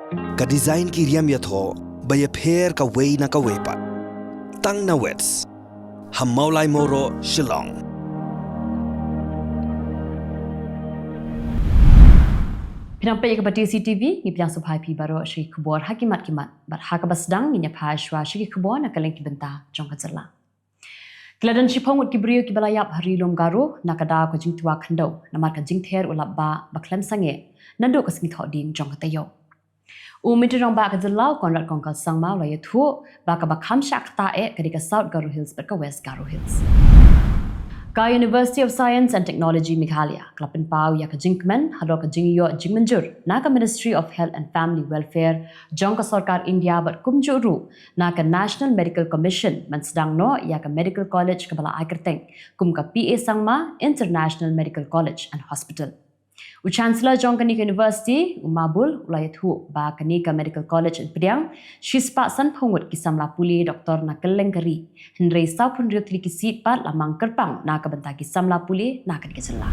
Ka design ki riam yatho baya pher ka way na ka wepat. Tang na wets. Hamaulay moro Shillong. Pinampai ke bati CTV ni piang subhai pi baro Shri Khubor hakimat kimat bar hakabasdang ni nyapashwa Shri Khubor na Kylleng ki benta jong ka Jylla. Keladan shipong ki brio ki balayap hari lom garu nakada ko jing tua khando namar ka jing ther ulap ba baklem sange nando ka singi thoding jong ka tayo. Mitri rong ba ka Jylla konrat kongkal sangma la yathu ba ka bakham shakta e ka South Garo Hills bar ka West Garo Hills. Ka University of Science and Technology Meghalaya, Klapin Pau ya ka Jinkman, hado ka Jingyo Jingmanjur, na ka Ministry of Health and Family Welfare, jong ka Sarkar India bat kumjuru, na ka National Medical Commission, man sedang no ya ka Medical College ka bala Kerteng, kum ka PA Sangma International Medical College and Hospital. Chancellor jong ka Nika University, Umabul, ulayat hu, ba ka Nika Medical College in Pediang, Shispa San Pungut kisamla puli Dr. na Kylleng kari, Risaw pun riot li kisit pat lamang kerpang na ka benta kisamla puli na ka Jylla.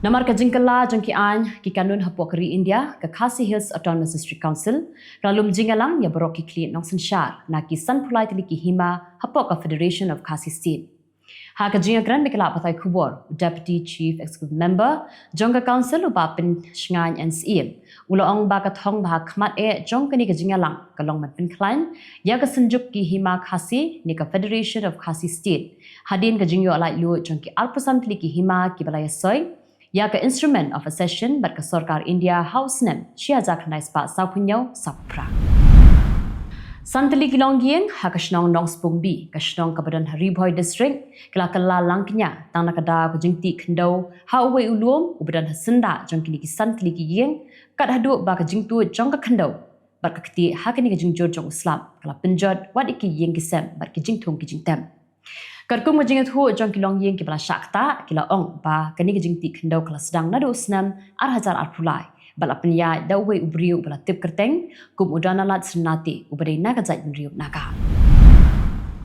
Namar ka jingkala jong ki an ki kanun hapo kari India ka Khasi Hills Autonomous District Council, ralum jingalang ya barok ki kli nong sanshar na ki san pulai tili ki hima hapo ka Federation of Khasi State. Ha ka jinga gran mikala Pyrthei Khubor, Deputy Chief Executive Member, jong ka Council uba pin shngan NCM. Uloong ba ka thong ba khmat e jong ka ni ka jinga lang kalong man pin klein, ya ka sanjuk ki hima Khasi ni ka Federation of Khasi State. Hadin ka jingyo alai lu jong ki alpusam tili ki hima ki balaya soy, ya ka instrument of accession bat ka Sarkar India House nem, shiazak nais pa sa punyaw sa pra. Santali Kilongieng ha kashnong nong spungbi kashnong kabadan Hariboy district kala langknya tang nakada ko jingti khndo ha uwe ulum ubadan hasenda jong kini ki santali Kilongieng kat hadu ba ka jingtu jong ka khndo bar ka kti ha kini ka jingjor jong islam kala penjod wat iki yeng kisem bar ki jingthong ki jingtem karkum ka jingat hu jong Kilongieng ki bala shakta kila ong ba kini ka jingti khndo kala sedang nadu snam ar hazar ar pulai bala penya da uwe ubriu bala tip kerteng kum udana lat senati ubadai naga jait menriu naga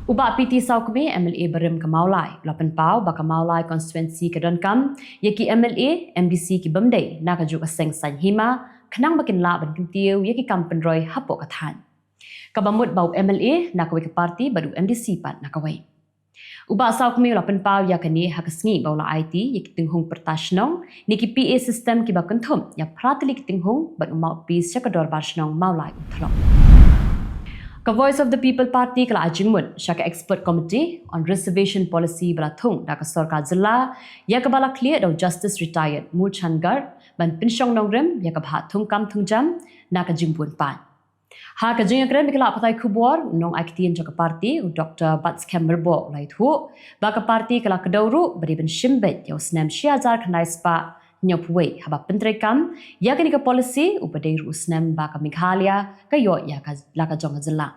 uba PT saukme MLA berim ke Maulai lapan pau baka Maulai constituency ke Donkam yaki MLA MDC ki bemdai naga juga seng san hima kenang bakin la ban kintiu yaki kampen roy hapo kathan kabamut bau MLA nakwe ke parti baru MDC pat nakawai uba saukme lapan pau yakani hakasngi baula IT yaki tinghung pertashnong niki PA system ki bakanthum ya pratili ki tinghung bat mouthpiece chakador barshnong Maulai uthlong ka Voice of the People Party kala ajingmun shaka expert committee on reservation policy balathung da ka Sarkar Jylla ya ka bala clear daw justice retired Mul Changar ban pinshong nongrem ya ka bha thungkam thungjam na ka jimpun pan ha ka jinga kren mikala Pyrthei Khubor nong aktin jaka parti Dr. Bats Kemmerbo lait hu ba ka parti kala kadawru bari ben shimbet yaw snam shiazar khnai spa nyopwe haba pentrekam ya ka ni ka policy upadai ru snam ba ka Meghalaya ka yo ya ka la ka jong Jylla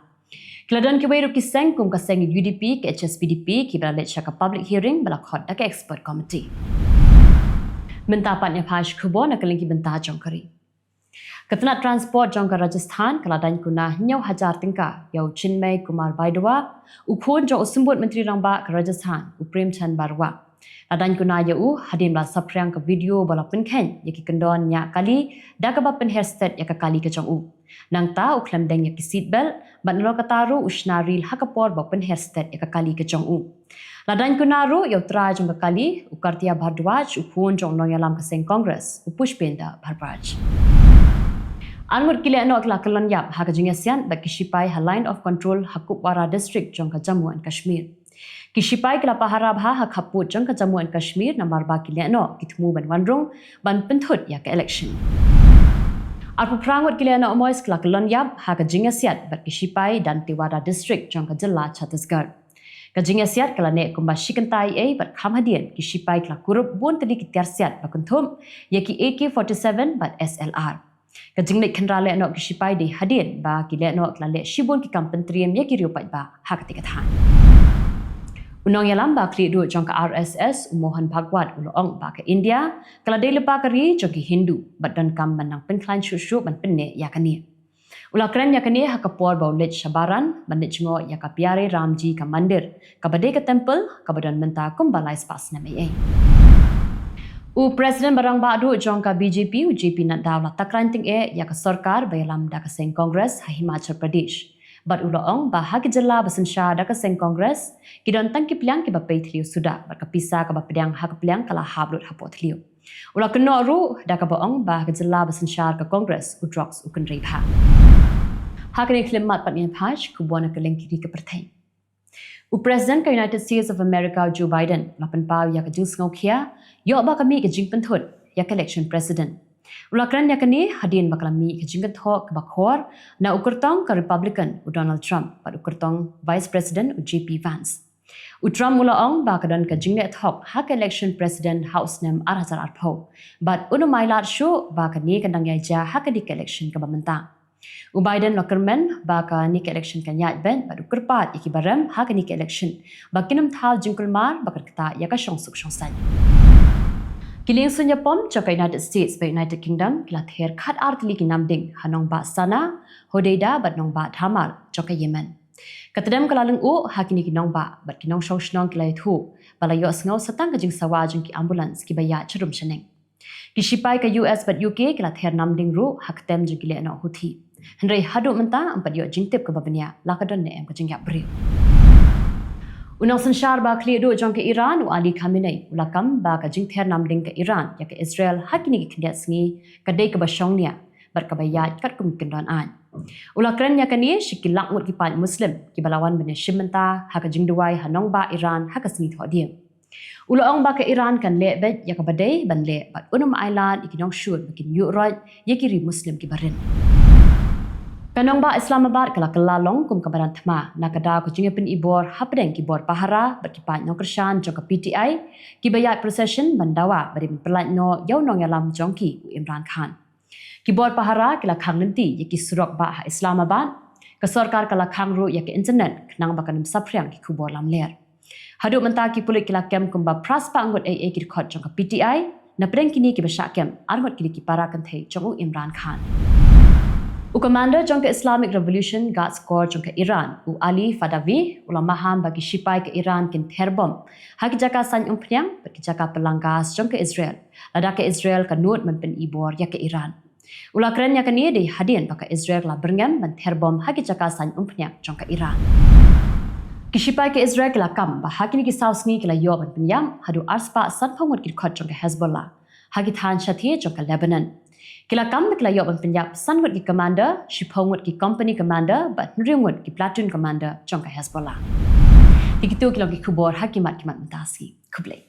Kladan ki weiru ki seng kum ka seng UDP ke HSPDP ki bala let shaka public hearing bala khot da ka expert committee menta pat nya phash Khubor na Kylleng ki benta jong kari Katna transport jong ka Rajasthan kaladan kuna nyau hajar tingka yau Chinmay Kumar Baidwa ukhon jong usumbut menteri rangba ka Rajasthan uprem chan barwa ladan kuna yau hadim la saprang ka video bala penkhen yaki kendon nya kali da ka ba pen hairstyle ya ka kali ka jong u nang ta uklam deng yaki seatbelt ban lo ka taru usnaril hakapor ba pen hairstyle ya ka kali ka jong u ladan kuna ru yau tra jong ka kali ukartia bhardwaj ukhon jong noyalam ka seng congress upushpenda bharbraj Anmur kile no akla kalan yap ha ka jingasian ba kishipai ha line of control Khubor district jong ka Jammu and Kashmir kishipai kala pahara bha ha khaput jong ka Jammu and Kashmir namar ba kile no kitmu ban wanrung ban penthut ya ka election Arpu prangut kile no mois kala kalan yap ha ka jingasiat ba kishipai dan Tiwara district jong ka Jylla Chhattisgarh ka jingasiat kala ne kumba shikantai e ba khamhadien kishipai kala kurup bon tadi kitiarsiat ba kunthum yaki AK47 ba SLR Kajinglik kenrale no kishipai di hadin ba kile no klale shibun ki kampentriam ya kiriupat ba hakati kathan. Unong yalam ba kli du jong ka RSS umohan bhagwat ulong ba ka India kala de lepa kari jong ki Hindu bat dan kam banang penklan shushu ban penne yakani. Ulakran yakani hakapor ba ulit shabaran bandit ngo yakapiare Ramji ka mandir ka bade ka temple ka badan menta kumbalai spas name Presiden barang badu jongka BJP UJP nak daulat takranting ya ke sarkar bayalam da ke seng Kongres Himachal Pradesh. Bat uloong bahagi Jylla besensyah da ke seng Kongres kidon tangki piliang ke bapai tliu sudah berkepisa ke bapedang hak piliang kalah hablut hapot tliu. Ula kena ru da ke boong bahagi Jylla besensyah ke Kongres udroks uken reipha. Hak ni klimat pat ni phaj Khubor na Kylleng kiri ke Pyrthei. Presiden ke United States of America Joe Biden lapan pau ya ke jus ngau kia yo ba kami ke jing pentut ya ke election president. Ulakran ya kini hadin bakalami ke jing thok ke bakhor na ukurtong ke Republican Donald Trump pat ukurtong Vice President JP Vance. Trump ulaong ba kadon ke jing thok hak election president House nem arhazar arpho but unumailat shu ba kani kandang ya ja hak di election ke bamenta. Biden lokermen baka ni ke election kan yat ben badu kerpat iki barem ha ni ke election bakinam thal jingkul mar bakar kata ya ka shongsuk shongsan Kylleng sunya pom choka United States by United Kingdom la ther khat artli ki namding hanong ba sana hodeida bat nong ba thamal choka Yemen katadam kalaleng u hakini ki nong ba bat ki nong shongshnong klai thu bala yo sngaw satang ka jing sawa jing ki ambulance ki baya charum shaneng ki shipai ka US bat UK ki la ther namding ru haktem jing ki le no huthi Henry hadu menta empat yo jingtip ke babanya lakadon ne em ke jingyak beri. Unang sensyar ba kli do jong ke Iran u Ali Khamenei ulakam ba ka jingther namding ke Iran ya ke Israel hakini ke kendiat sengi kadai ke basyong nia berkabayat kat kum kendon an. Ulakran ya kani shikilak mut ki pan muslim ki balawan bene shimenta ha ka jingduai hanong ba Iran ha ka sengi tho dia. Ulaong ba ke Iran kan le bet ya ka badai ban le bat unum island ikinong shur bikin yuroj ya kiri muslim ki barin. Kanong ba Islamabad kala kelalong kum kabaran thma nakada ko jinge pin ibor hapdeng ki bor pahara berkipat no kershan jong ke PTI ki bayat procession bandawa bari pelat no yau nong yalam jongki u Imran Khan ki bor pahara kala khang nanti yaki surok ba Islamabad ke sarkar kala khang ru yaki internet knang ba kanam saphriang ki Khubor lam ler hadu menta ki pulik kala kem kum ba praspa angot AA ki khot jong ke PTI na preng kini ki basha kem argot ki para kan thei jong u Imran Khan Commander jong ke Islamic Revolution Guards Corps jong ke Iran u Ali Fadavi ulama ham bagi shipai ke Iran kin terbom hak jaka san umpriang bagi jaka pelanggas jong ke Israel lada ke Israel kanut menpen ibor ya ke Iran ulakran ya kani di hadin baka Israel la berngam men terbom hak jaka san umpriang jong ke Iran Kishipai ke Israel kala kam ba hakini ki sausngi kala yo men penyam hadu arspa san phamut ki khot jong ke Hezbollah hak than shathi jong ke Lebanon Kila kam kila yo ban penyap sangut ki commander, shipongut ki company commander, bat nringut ki platoon commander jong ka Hezbollah. Ikitu kilo ki Khubor hakimat kimat mentasi. Kublai.